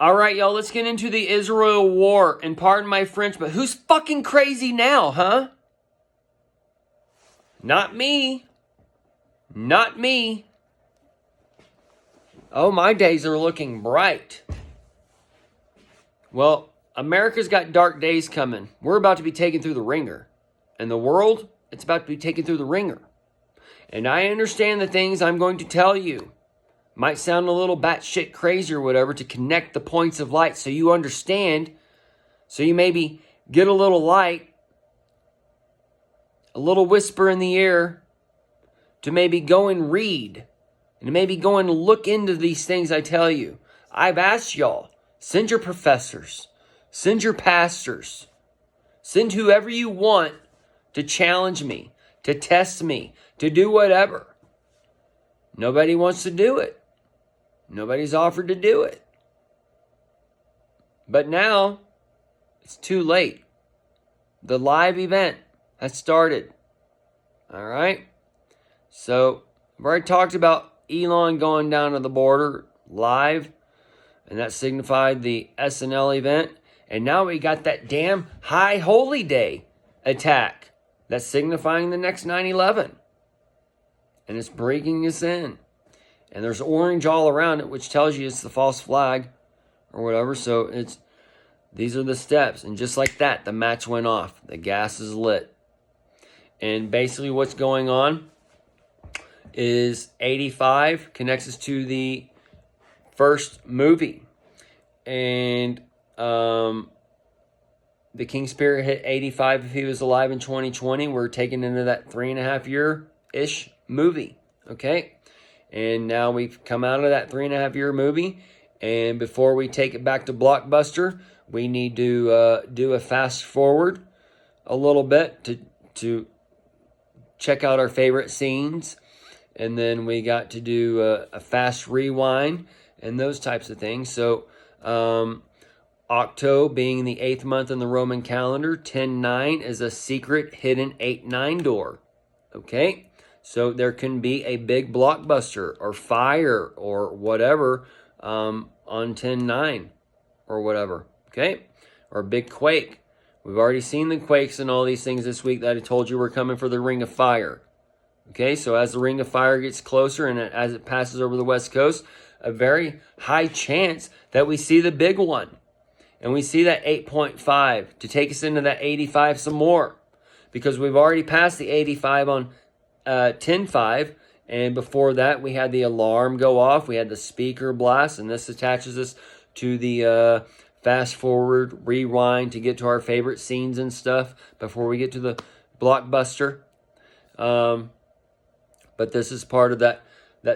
All right, y'all, let's get into the Israel war. And pardon my French, but who's fucking crazy now, huh? Not me. Not me. Oh, my days are looking bright. Well, America's got dark days coming. We're about to be taken through the ringer. And the world, it's about to be taken through the ringer. And I understand the things I'm going to tell you. Might sound a little batshit crazy or whatever to connect the points of light so you understand. So you maybe get a little light, a little whisper in the ear to maybe go and read and maybe go and look into these things I tell you. I've asked y'all, send your professors, send your pastors, send whoever you want to challenge me, to test me, to do whatever. Nobody wants to do it. Nobody's offered to do it. But now, it's too late. The live event has started. All right? So, I've already talked about Elon going down to the border live, and that signified the SNL event. And now we got that damn High Holy Day attack. That's signifying the next 9/11. And it's breaking us in. And there's orange all around it, which tells you it's the false flag or whatever. So these are the steps. And just like that, the match went off. The gas is lit. And basically what's going on is 85 connects us to the first movie. And the King Spirit hit 85 if he was alive in 2020. We're taken into that 3.5-year-ish movie. Okay? And now we've come out of that 3.5-year movie. And before we take it back to Blockbuster, we need to do a fast forward a little bit to check out our favorite scenes. And then we got to do a fast rewind and those types of things. So Octo being the 8th month in the Roman calendar, 10/9 is a secret hidden 8/9 door. Okay? So there can be a big blockbuster or fire or whatever on 10/9 or whatever, okay? Or a big quake. We've already seen the quakes and all these things this week that I told you were coming for the Ring of Fire. Okay, so as the Ring of Fire gets closer and as it passes over the West Coast, a very high chance that we see the big one. And we see that 8.5 to take us into that 85 some more. Because we've already passed the 85 on 10.5, and before that we had the alarm go off, we had the speaker blast, and this attaches us to the fast forward rewind to get to our favorite scenes and stuff before we get to the blockbuster. But this is part of that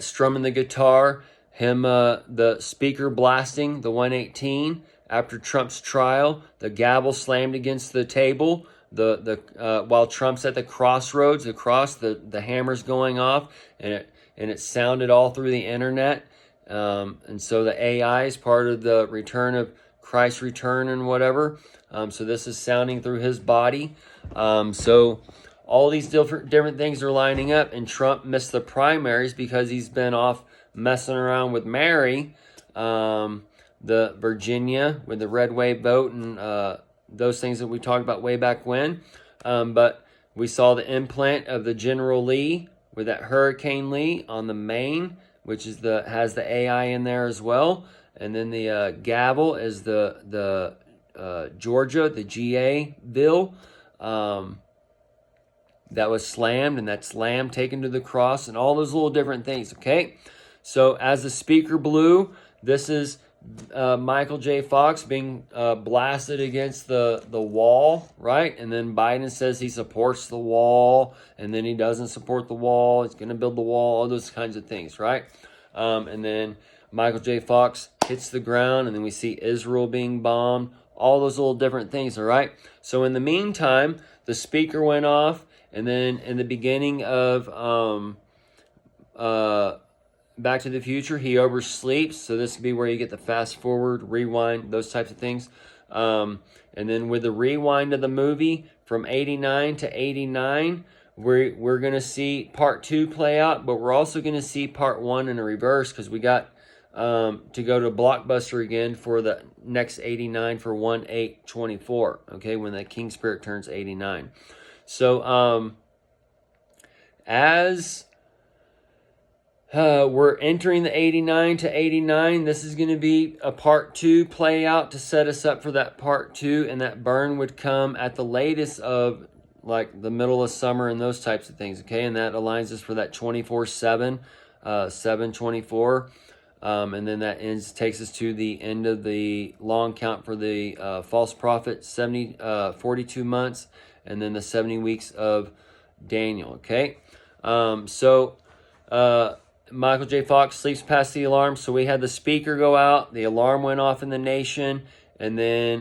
strumming the guitar, the speaker blasting the 118 after Trump's trial, the gavel slammed against the table. While Trump's at the crossroads, the hammer's going off, and it sounded all through the internet, and so the AI is part of the return of Christ's return and whatever. So this is sounding through his body. So all these different things are lining up, and Trump missed the primaries because he's been off messing around with Mary, the Virginia with the red wave vote and those things that we talked about way back when. But we saw the implant of the General Lee with that Hurricane Lee on the main, which is has the AI in there as well. And then the gavel is the Georgia, the GA bill that was slammed, and that slam taken to the cross, and all those little different things. Okay, so as the speaker blew, this is Michael J. Fox being blasted against the wall, right? And then Biden says he supports the wall, and then he doesn't support the wall. He's going to build the wall, all those kinds of things, right? And then Michael J. Fox hits the ground, and then we see Israel being bombed, all those little different things, all right? So in the meantime, the speaker went off, and then in the beginning of Back to the Future, he oversleeps. So this would be where you get the fast forward, rewind, those types of things. And then with the rewind of the movie from 89 to 89, we're going to see part 2 play out, but we're also going to see part 1 in a reverse because we got to go to Blockbuster again for the next 89 for 1/8/24. Okay, when that King Spirit turns 89. So as we're entering the 89 to 89, this is going to be a part 2 play out to set us up for that part 2, and that burn would come at the latest of like the middle of summer and those types of things. Okay, and that aligns us for that 24/7, 7/24. And then that takes us to the end of the long count for the false prophet, 42 months, and then the 70 weeks of Daniel. Okay, Michael J. Fox sleeps past the alarm. So we had the speaker go out, the alarm went off in the nation, and then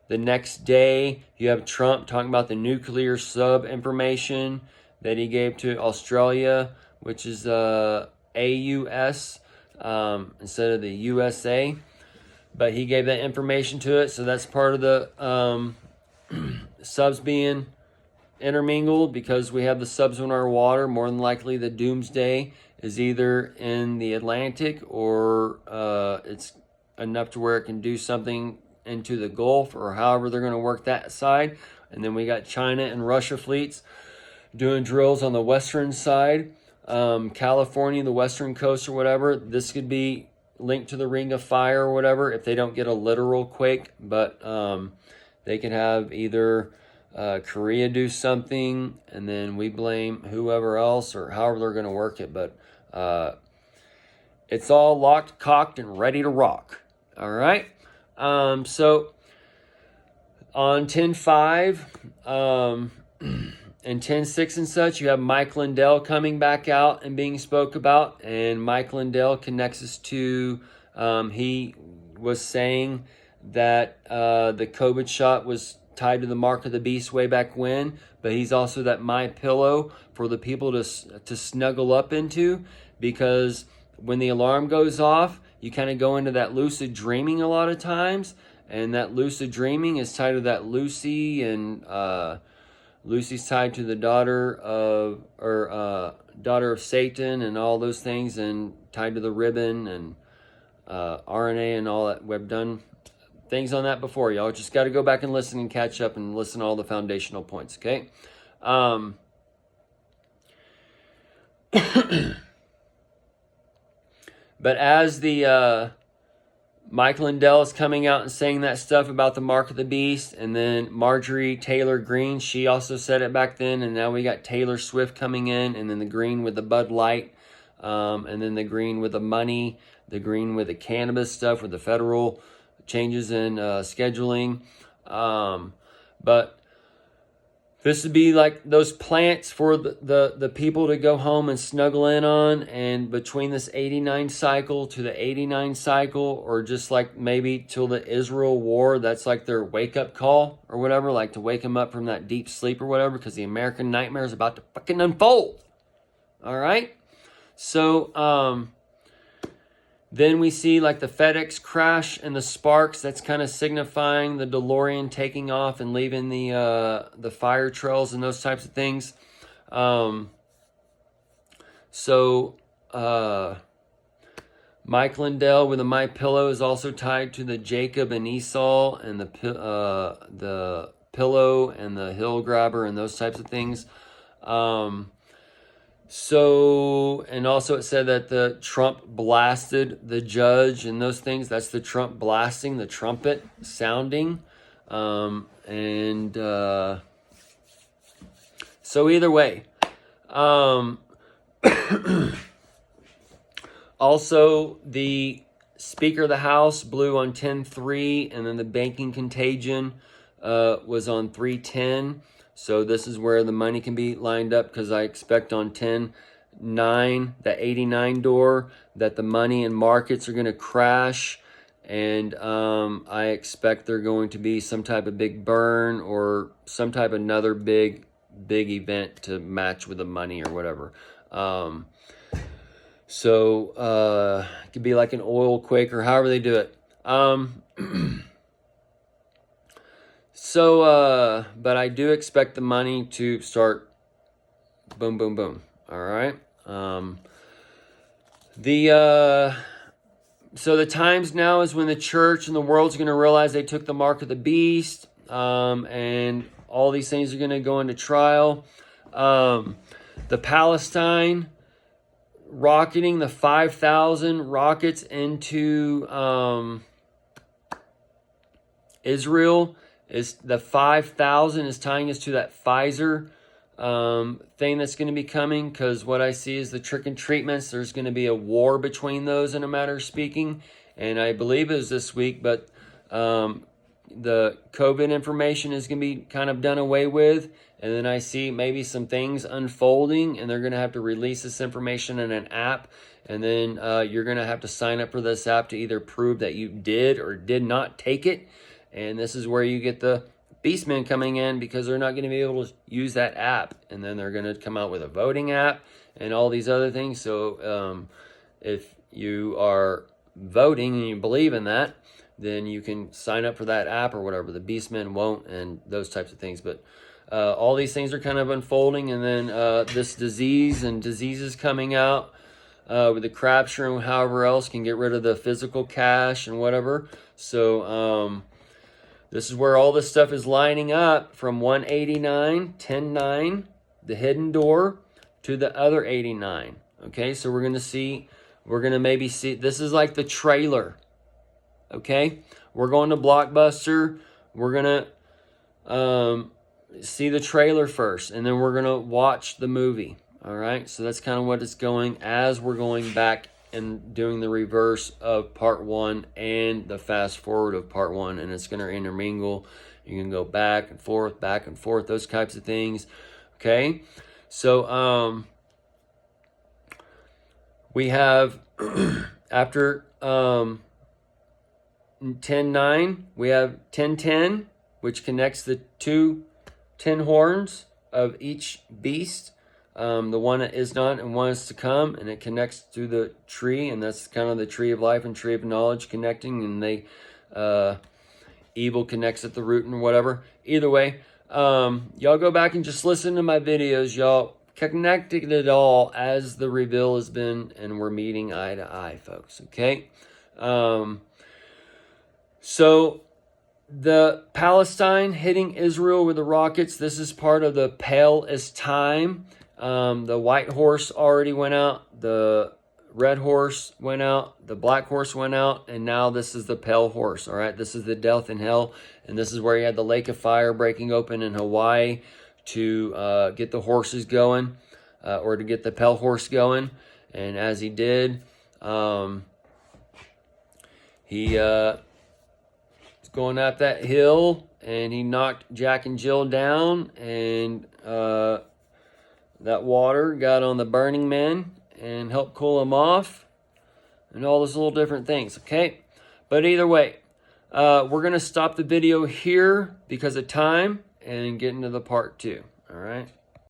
the next day you have Trump talking about the nuclear sub information that he gave to Australia, which is AUS. Instead of the USA, but he gave that information to it, so that's part of the subs being intermingled, because we have the subs in our water. More than likely the doomsday is either in the Atlantic or it's enough to where it can do something into the Gulf, or however they're going to work that side. And then we got China and Russia fleets doing drills on the western side. California, the western coast or whatever, this could be linked to the ring of fire or whatever if they don't get a literal quake, but they could have either Korea do something and then we blame whoever else, or however they're going to work it, but it's all locked, cocked, and ready to rock. All right, so on 10/5 and 10/6 and such, you have Mike Lindell coming back out and being spoke about. And Mike Lindell connects us to, he was saying that the COVID shot was tied to the mark of the beast way back when, but he's also that my pillow for the people to snuggle up into, because when the alarm goes off, you kind of go into that lucid dreaming a lot of times, and that lucid dreaming is tied to that Lucy, and Lucy's tied to the daughter of Satan and all those things, and tied to the ribbon and RNA and all that. We've done things on that before, y'all. Just got to go back and listen and catch up and listen to all the foundational points, okay? But as the Mike Lindell is coming out and saying that stuff about the mark of the beast, and then Marjorie Taylor Greene, she also said it back then, and now we got Taylor Swift coming in, and then the green with the Bud Light, and then the green with the money, the green with the cannabis stuff, with the federal changes in scheduling. But this would be like those plants for the people to go home and snuggle in on, and between this 89 cycle to the 89 cycle, or just like maybe till the Israel war, that's like their wake-up call or whatever, like to wake them up from that deep sleep or whatever, because the American nightmare is about to fucking unfold. All right? So, then we see like the FedEx crash and the sparks. That's kind of signifying the DeLorean taking off and leaving the fire trails and those types of things. Mike Lindell with a My Pillow is also tied to the Jacob and Esau, and the pillow and the hill grabber and those types of things. And also it said that the Trump blasted the judge and those things. That's the Trump blasting, the trumpet sounding. So either way. Also, the Speaker of the House blew on 10/3, and then the banking contagion was on 3/10. So this is where the money can be lined up, because I expect on 10/9, the 89 door, that the money and markets are going to crash. And I expect there going to be some type of big burn, or some type of another big event to match with the money or whatever. It could be like an oil quake or however they do it. But I do expect the money to start boom, boom, boom. All right. So the times now is when the church and the world's going to realize they took the mark of the beast, and all these things are going to go into trial. The Palestine rocketing the 5,000 rockets into Israel, is the 5,000 is tying us to that Pfizer thing that's going to be coming, because what I see is the trick and treatments. There's going to be a war between those, in a matter of speaking, and I believe it was this week, but the COVID information is going to be kind of done away with, and then I see maybe some things unfolding, and they're going to have to release this information in an app, and then you're going to have to sign up for this app to either prove that you did or did not take it, and this is where you get the beastmen coming in, because they're not going to be able to use that app, and then they're going to come out with a voting app and all these other things. So if you are voting and you believe in that, then you can sign up for that app or whatever. The beastmen won't, and those types of things. But all these things are kind of unfolding, and then this disease and diseases coming out with the crab shroom, however else, can get rid of the physical cash and whatever. So this is where all this stuff is lining up, from 189, 10.9, the hidden door, to the other 89. Okay, so we're going to maybe see, this is like the trailer. Okay, we're going to Blockbuster. We're going to see the trailer first, and then we're going to watch the movie. All right, so that's kind of what it's going as we're going back and doing the reverse of part 1 and the fast forward of part 1, and it's going to intermingle. You can go back and forth, those types of things. Okay, so we have after 10.9, we have 10.10, which connects the 2 10 horns of each beast. The one that is not and one is to come, and it connects to the tree, and that's kind of the tree of life and tree of knowledge connecting, and they evil connects at the root and whatever. Either way, y'all go back and just listen to my videos. Y'all connected it all as the reveal has been, and we're meeting eye to eye, folks. Okay, so the Palestine hitting Israel with the rockets, this is part of the Pale as Time. The white horse already went out, the red horse went out, the black horse went out, and now this is the pale horse. All right, this is the death and hell, and this is where you had the lake of fire breaking open in Hawaii to get the horses going, or to get the pale horse going. And as he did, he was going up that hill, and he knocked Jack and Jill down, and that water got on the burning men and helped cool them off, and all those little different things. Okay, but either way, we're going to stop the video here because of time and get into the part 2. All right.